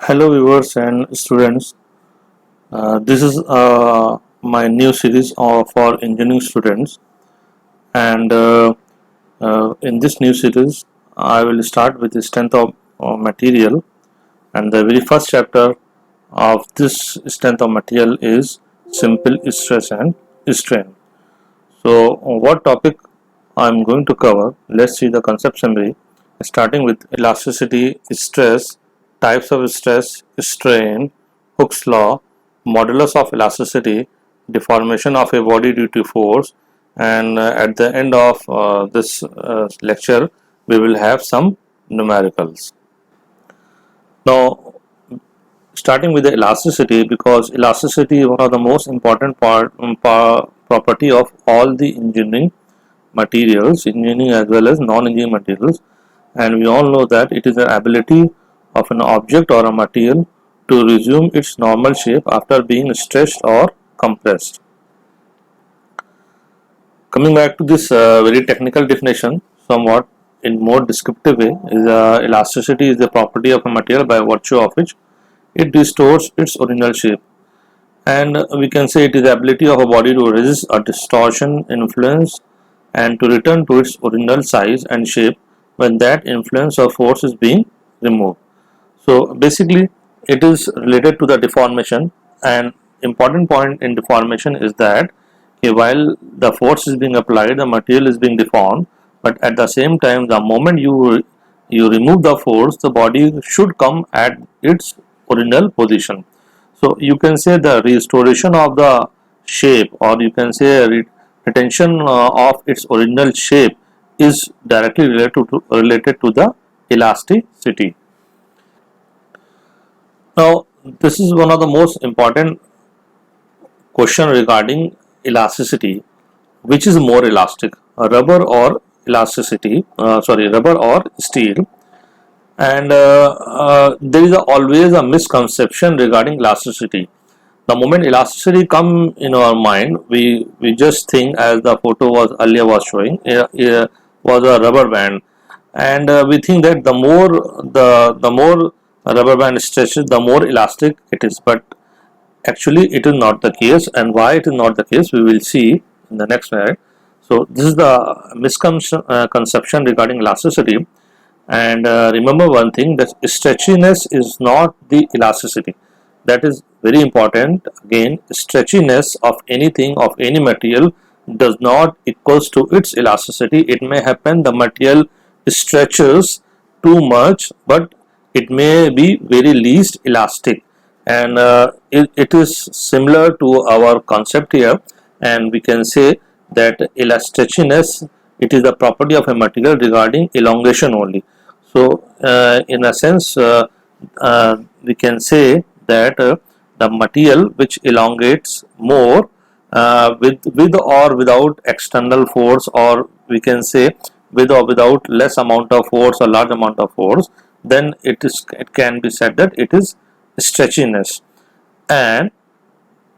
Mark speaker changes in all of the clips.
Speaker 1: Hello viewers and students. This is my new series for engineering students, and in this new series I will start with the strength of material, and the very first chapter of this strength of material is simple stress and strain. So what topic I am going to cover? Let's see the concept summary, starting with elasticity, stress, types of stress, strain, Hooke's law, modulus of elasticity, deformation of a body due to force, and at the end of this lecture we will have some numericals. Now, starting with the elasticity, because elasticity is one of the most important property of all the engineering materials, engineering as well as non-engineering materials, and we all know that it is the ability of an object or a material to resume its normal shape after being stretched or compressed. Coming back to this very technical definition, somewhat in more descriptive way, is elasticity is the property of a material by virtue of which it restores its original shape, and we can say it is the ability of a body to resist a distortion influence and to return to its original size and shape when that influence or force is being removed. So basically it is related to the deformation, and important point in deformation is that while the force is being applied, the material is being deformed, but at the same time the moment you remove the force, the body should come at its original position. So you can say the restoration of the shape, or you can say retention of its original shape, is directly related to the elasticity. Now, this is one of the most important question regarding elasticity. Which is more elastic, rubber or rubber or steel? And there is always a misconception regarding elasticity. The moment elasticity come in our mind, we just think, as the photo was earlier was showing, was a rubber band, and we think that the more rubber band stretches, the more elastic it is. But actually it is not the case, and why it is not the case we will see in the next minute. So this is the misconception regarding elasticity. And remember one thing, that stretchiness is not the elasticity. That is very important. Again, stretchiness of anything, of any material, does not equals to its elasticity. It may happen the material stretches too much, but it may be very least elastic, and it is similar to our concept here. And we can say that elasticity, it is the property of a material regarding elongation only. So in a sense, we can say that the material which elongates more, with or without external force, or we can say with or without less amount of force or large amount of force, then it can be said that it is stretchiness. And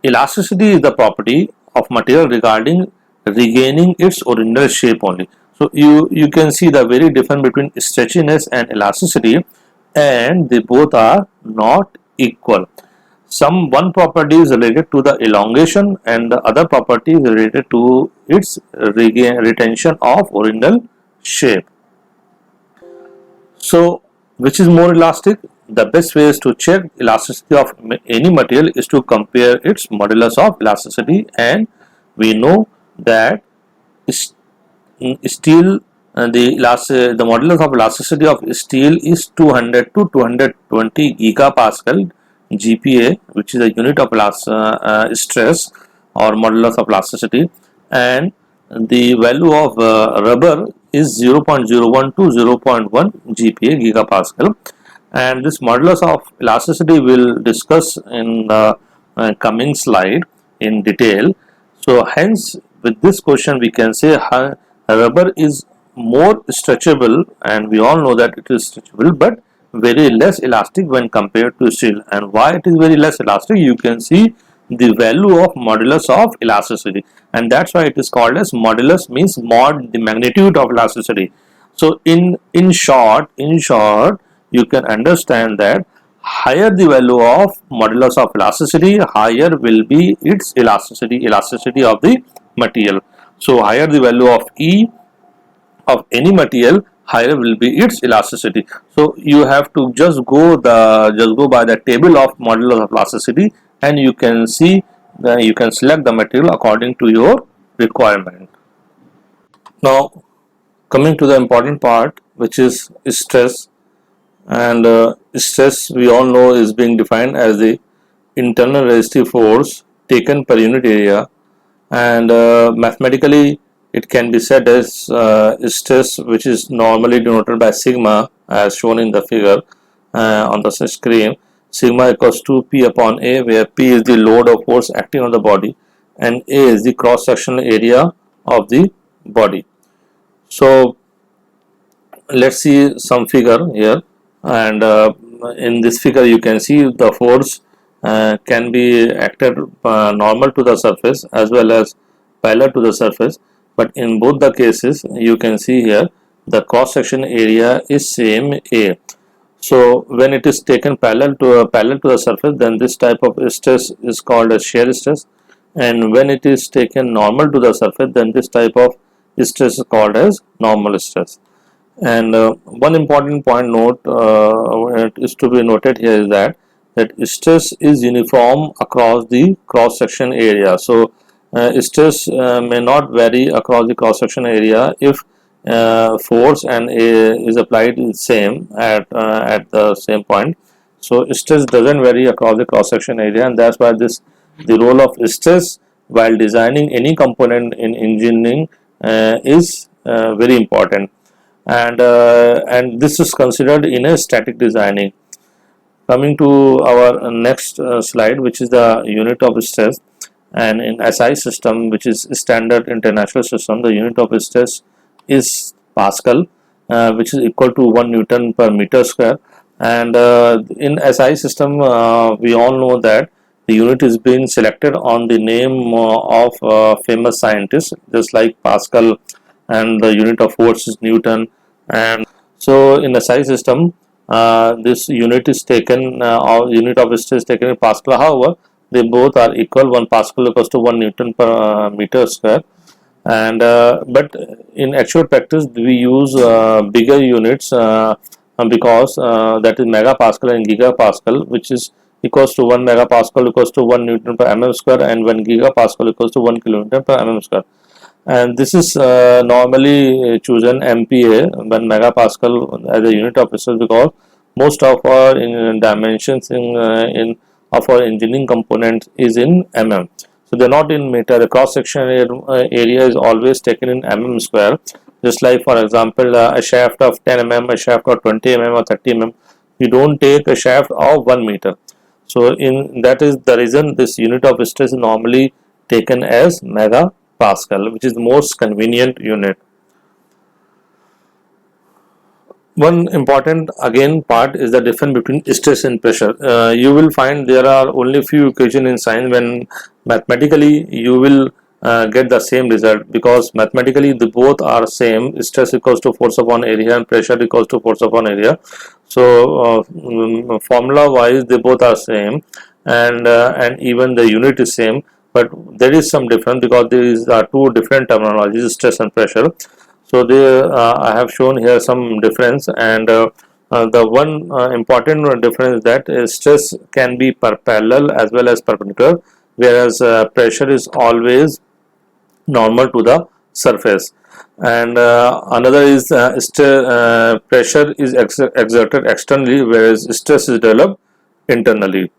Speaker 1: elasticity is the property of material regarding regaining its original shape only. So you can see the very difference between stretchiness and elasticity, and they both are not equal. One property is related to the elongation, and the other property is related to its retention of original shape. So which is more elastic? The best way is to check elasticity of any material is to compare its modulus of elasticity, and we know that steel, the modulus of elasticity of steel is 200 to 220 gigapascal GPa, which is a unit of stress or modulus of elasticity, and the value of rubber is 0.01 to 0.1 GPa gigapascal. And this modulus of elasticity will discuss in the coming slide in detail. So hence with this question we can say rubber is more stretchable, and we all know that it is stretchable, but very less elastic when compared to steel. And why it is very less elastic, you can see the value of modulus of elasticity, and that's why it is called as modulus, means mod, the magnitude of elasticity. So in short you can understand that higher the value of modulus of elasticity, higher will be its elasticity of the material. So higher the value of E of any material, higher will be its elasticity. So you have to just go by the table of modulus of elasticity, and you can see you can select the material according to your requirement. Now coming to the important part, which is stress. And stress, we all know, is being defined as the internal resistive force taken per unit area, and mathematically it can be said as stress, which is normally denoted by sigma, as shown in the figure on the screen. Sigma equals to P upon A, where P is the load or force acting on the body and A is the cross sectional area of the body. So let's see some figure here, and in this figure you can see the force can be acted normal to the surface as well as parallel to the surface, but in both the cases you can see here the cross section area is same A. So when it is taken parallel to the surface, then this type of stress is called as shear stress, and when it is taken normal to the surface, then this type of stress is called as normal stress. And one important point is to be noted here is that stress is uniform across the cross section area. So stress may not vary across the cross section area if force and is applied same at the same point. So stress doesn't vary across the cross section area, and that's why the role of stress while designing any component in engineering is very important. And this is considered in a static designing. Coming to our next slide, which is the unit of stress, and in SI system, which is standard international system, the unit of stress is Pascal, which is equal to 1 Newton per meter square. And in SI system, we all know that the unit is being selected on the name of famous scientists, just like Pascal, and the unit of force is Newton. And so in the SI system, this unit is taken, or unit of stress is taken in Pascal. However, they both are equal. 1 Pascal equals to 1 Newton per meter square. And but in actual practice we use bigger units because that is megapascal and gigapascal, which is equals to 1 megapascal equals to 1 Newton per mm square, and 1 gigapascal equals to 1 kilonewton per mm square. And this is normally chosen MPa, 1 megapascal, as a unit of stress, because most of our dimensions in of our engineering components is in mm. So they are not in meter. The cross section area is always taken in mm square. Just like, for example, a shaft of 10 mm, a shaft of 20 mm or 30 mm, you don't take a shaft of 1 meter. So in that is the reason this unit of stress is normally taken as megapascal, which is the most convenient unit. One important again part is the difference between stress and pressure. You will find there are only few occasions in science when mathematically you will get the same result, because mathematically the both are same. Stress equals to force upon area and pressure equals to force upon area. So formula wise they both are same, and even the unit is same, but there is some difference because these are two different terminologies, stress and pressure. So I have shown here some difference, and the one important difference is that stress can be parallel as well as perpendicular, whereas pressure is always normal to the surface. And another is pressure is exerted externally, whereas stress is developed internally.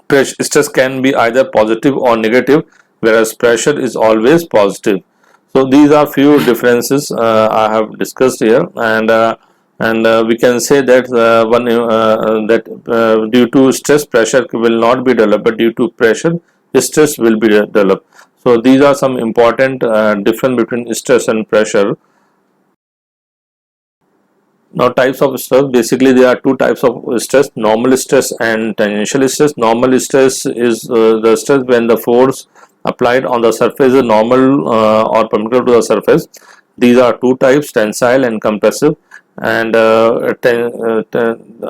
Speaker 1: Stress can be either positive or negative, whereas pressure is always positive. So these are few differences I have discussed here, and we can say that due to stress, pressure will not be developed, but due to pressure, stress will be developed. So these are some important difference between stress and pressure. Now, types of stress, basically there are two types of stress: normal stress and tangential stress. Normal stress is the stress when the force applied on the surface is normal or perpendicular to the surface. These are two types: tensile and compressive. and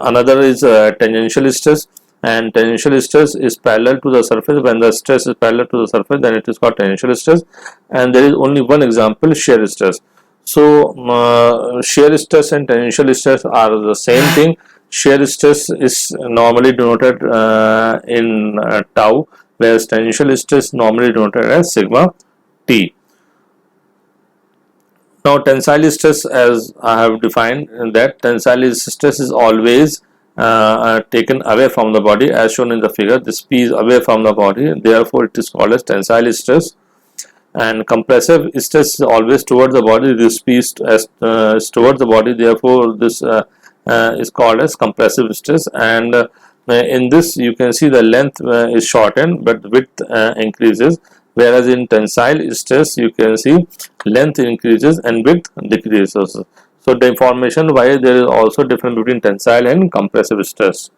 Speaker 1: another is tangential stress. And tangential stress is parallel to the surface. When the stress is parallel to the surface, then it is called tangential stress. And there is only one example, shear stress. So shear stress and tangential stress are the same thing. Shear stress is normally denoted in tau, whereas tangential stress normally denoted as sigma t. Now tensile stress, as I have defined, that tensile stress is always taken away from the body, as shown in the figure. This P is away from the body, therefore it is called as tensile stress. And compressive stress is always towards the body. This P is towards the body, therefore this is called as compressive stress. And in this you can see the length is shortened but width increases, whereas in tensile stress you can see length increases and width decreases. So the information why there is also difference between tensile and compressive stress.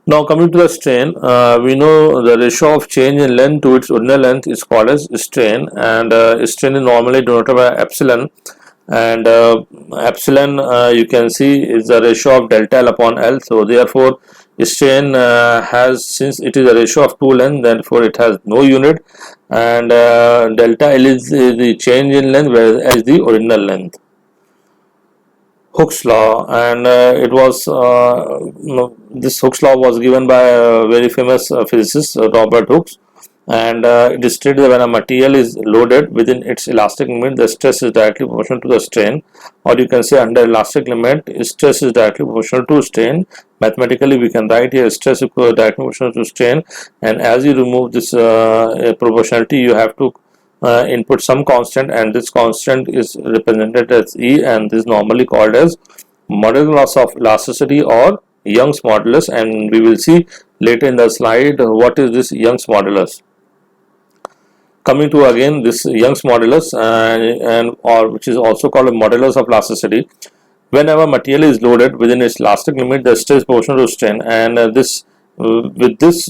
Speaker 1: Now coming to the strain, we know the ratio of change in length to its original length is called as strain, and strain is normally denoted by epsilon. And epsilon you can see is the ratio of delta L upon L. So therefore strain has, since it is a ratio of two length, therefore it has no unit, and delta L is the change in length, whereas L is the original length. Hooke's law, and it was this Hooke's law was given by a very famous physicist, Robert Hooke, and it is stated that when a material is loaded within its elastic limit, the stress is directly proportional to the strain, or you can say under elastic limit, stress is directly proportional to strain. Mathematically, we can write here stress equals directly proportional to strain, and as you remove this proportionality, you have to input some constant, and this constant is represented as E, and this is normally called as modulus of elasticity or Young's modulus, and we will see later in the slide what is this Young's modulus. Coming to again this Young's modulus, and or which is also called a modulus of elasticity. Whenever material is loaded within its elastic limit, the stress is proportional to strain, and with this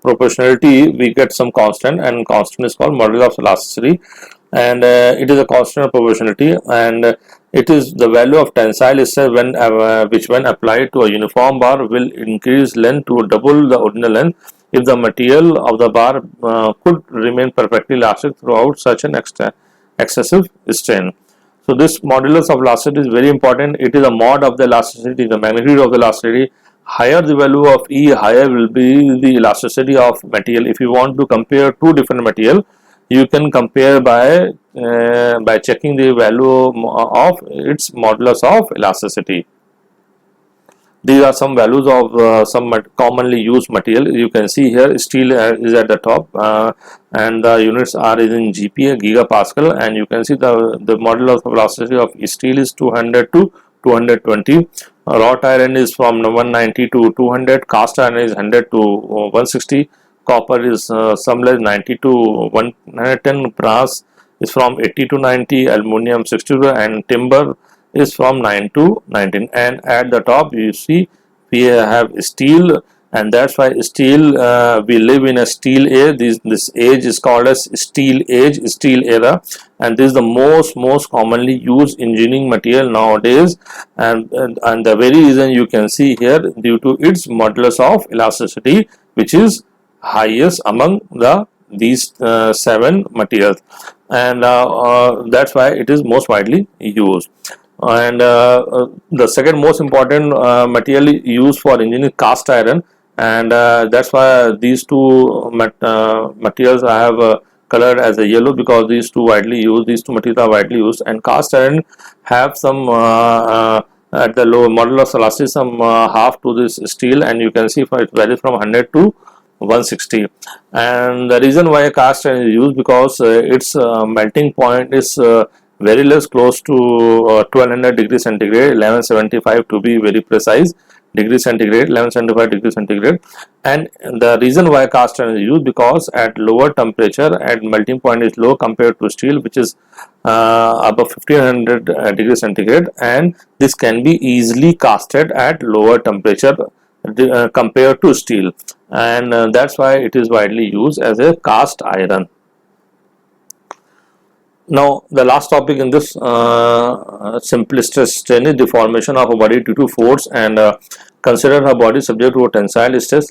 Speaker 1: proportionality we get some constant, and constant is called modulus of elasticity, and it is a constant of proportionality, and it is the value of tensile stress which when applied to a uniform bar will increase length to double the original length if the material of the bar could remain perfectly elastic throughout such an excessive strain. So this modulus of elasticity is very important. It is a mod of the elasticity, the magnitude of the elasticity. Higher the value of E, higher will be the elasticity of material. If you want to compare two different material, you can compare by checking the value of its modulus of elasticity. These are some values of some commonly used material. You can see here steel is at the top, and the units are in GPa, gigapascal, and you can see the modulus of elasticity of steel is 200 to 220. Wrought iron is from 190 to 200. Cast iron is 100 to 160. Copper is similar 90 to 110. Brass is from 80 to 90. Aluminium 62, and timber is from 9 to 19. And at the top you see we have steel, and that's why steel we live in a steel age. This age is called as steel age, steel era, and this is the most commonly used engineering material nowadays, and the very reason you can see here due to its modulus of elasticity, which is highest among these seven materials, and that's why it is most widely used. And the second most important material used for engineering cast iron, and that's why these two materials I have colored as a yellow, because these two materials are widely used. And cast iron have some at the low modulus of elasticity some half to this steel, and you can see it varies from 100 to 160. And the reason why cast iron is used because its melting point is very less, close to 1200 degrees centigrade, 1175 to be very precise degrees centigrade, 1175 degrees centigrade. And the reason why cast iron is used because at lower temperature, at melting point is low compared to steel, which is above 1500 degrees centigrade, and this can be easily casted at lower temperature compared to steel, and that's why it is widely used as a cast iron. Now the last topic in this simple stress strain is deformation of a body due to force, and consider a body subject to a tensile stress.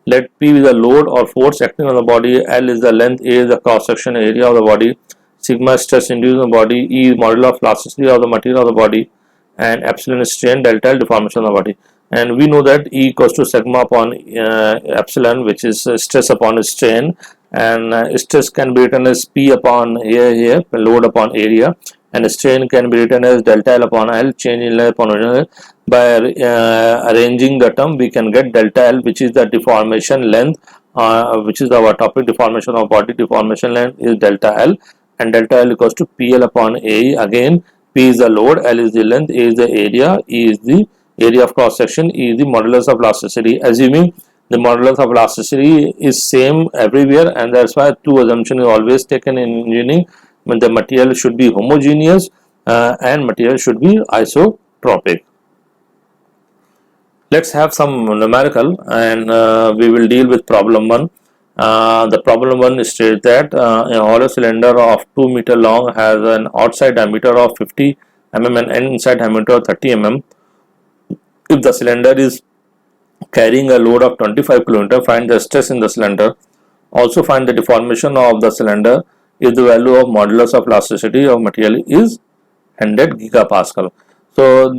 Speaker 1: Let P be the load or force acting on the body, L is the length, A is the cross section area of the body, sigma stress induced on the body, E is modular of elasticity of the material of the body, and epsilon is strain, delta L deformation of the body. And we know that E equals to sigma upon epsilon, which is stress upon strain, and stress can be written as P upon here load upon area, and strain can be written as delta L upon L, change in length upon original. By arranging the term, we can get delta L, which is the deformation length, which is our topic. Deformation of body, deformation length is delta L, and delta L equals to PL upon A. Again, P is the load, L is the length, A is the area, E is the area of cross section, E is the modulus of elasticity. Assuming the modulus of elasticity is same everywhere, and that's why two assumption is always taken in engineering. The material should be homogeneous and material should be isotropic. Let's have some numerical, and we will deal with problem 1. The problem 1 states that a hollow cylinder of 2 meter long has an outside diameter of 50 mm and an inside diameter of 30 mm. If the cylinder is carrying a load of 25 km, find the stress in the cylinder. Also find the deformation of the cylinder if the value of modulus of elasticity of material is 100 gigapascal. So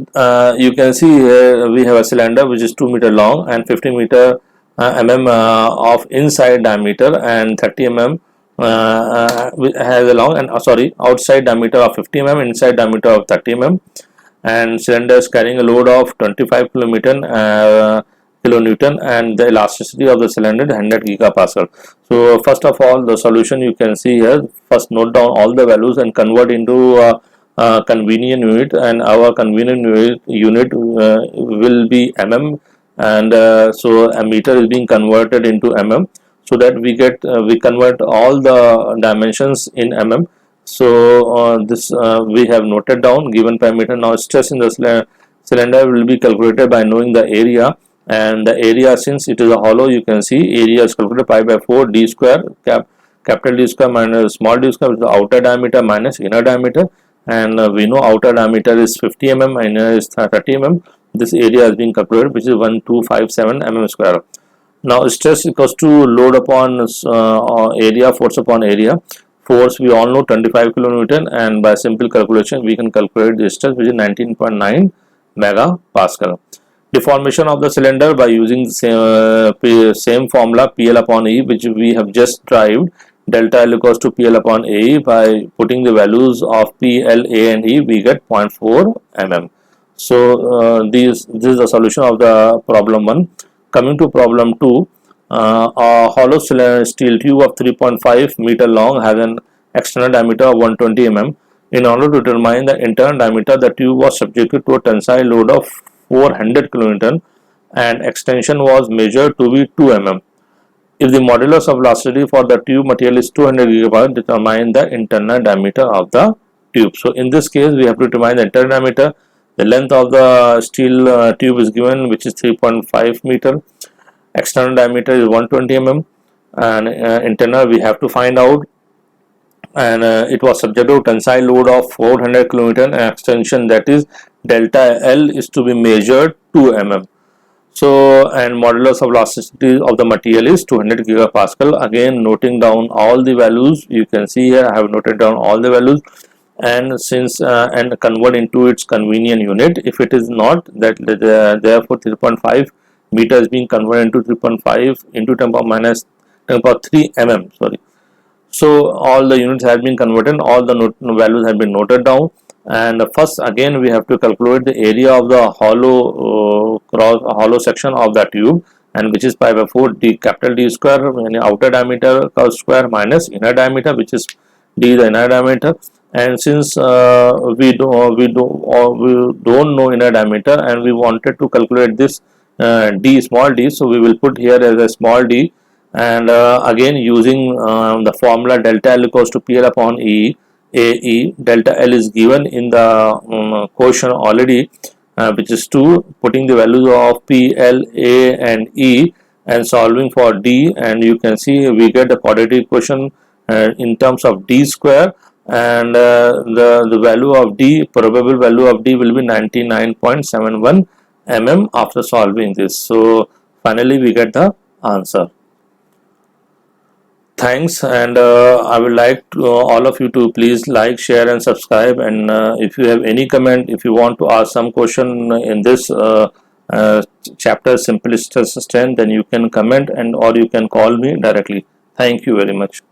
Speaker 1: you can see here we have a cylinder which is 2 meter long and 50 meter mm of inside diameter, and 30 mm has a long and outside diameter of 50 mm, inside diameter of 30 mm, and cylinder is carrying a load of 25 kilonewton, and the elasticity of the cylinder is 100 gigapascal. So first of all, the solution you can see here. First note down all the values and convert into convenient unit, and our convenient unit will be mm, and so a meter is being converted into mm, so that we convert all the dimensions in mm. So this we have noted down given parameter. Now stress in the cylinder will be calculated by knowing the area, and the area, since it is a hollow, you can see area is calculated pi by 4 d square, capital D square minus small d square, which is the outer diameter minus inner diameter, and we know outer diameter is 50 mm, inner is 30 mm. This area has been calculated, which is 1257 mm square. Now stress equals to load upon area, force upon area. Force we all know 25 kilonewton, and by simple calculation we can calculate the stress, which is 19.9 megapascal. Deformation of the cylinder by using the same formula PL upon E, which we have just derived. Delta L equals to PL upon A. By putting the values of P, L, A and E, we get 0.4 mm. So this is the solution of the problem 1. Coming to problem 2, a hollow steel tube of 3.5 meter long has an external diameter of 120 mm. In order to determine the internal diameter, the tube was subjected to a tensile load of 400 kN and extension was measured to be 2 mm. If the modulus of elasticity for the tube material is 200 gigapascal, determine the internal diameter of the tube. So in this case, we have to determine the internal diameter. The length of the steel tube is given, which is 3.5 meter. External diameter is 120 mm, and internal we have to find out. And it was subject to tensile load of 400 kN and extension, that is delta L, is to be measured 2 mm. So, and modulus of elasticity of the material is 200 gigapascal. Again, noting down all the values. You can see here I have noted down all the values, and since and convert into its convenient unit. If it is not, that therefore 3.5 meter is being converted into 3.5 into 10 power minus 10 power 3 mm. Sorry. So all the units have been converted, all the values have been noted down, and first again we have to calculate the area of the hollow section of the tube, and which is pi by 4 d capital D square, outer diameter square minus inner diameter, which is d the inner diameter. And since we don't know inner diameter and we wanted to calculate this d, small d, so we will put here as a small d. And again using the formula delta L equals to PL upon E, AE, delta L is given in the question already, which is 2, putting the values of P, L, A and E and solving for D, and you can see we get the quadratic equation in terms of D square and the value of D, probable value of D will be 99.71 mm after solving this. So finally we get the answer. Thanks, and I would like to, all of you to please like, share and subscribe, and if you have any comment, if you want to ask some question in this uh, chapter simple stress strain, then you can comment and or you can call me directly. Thank you very much.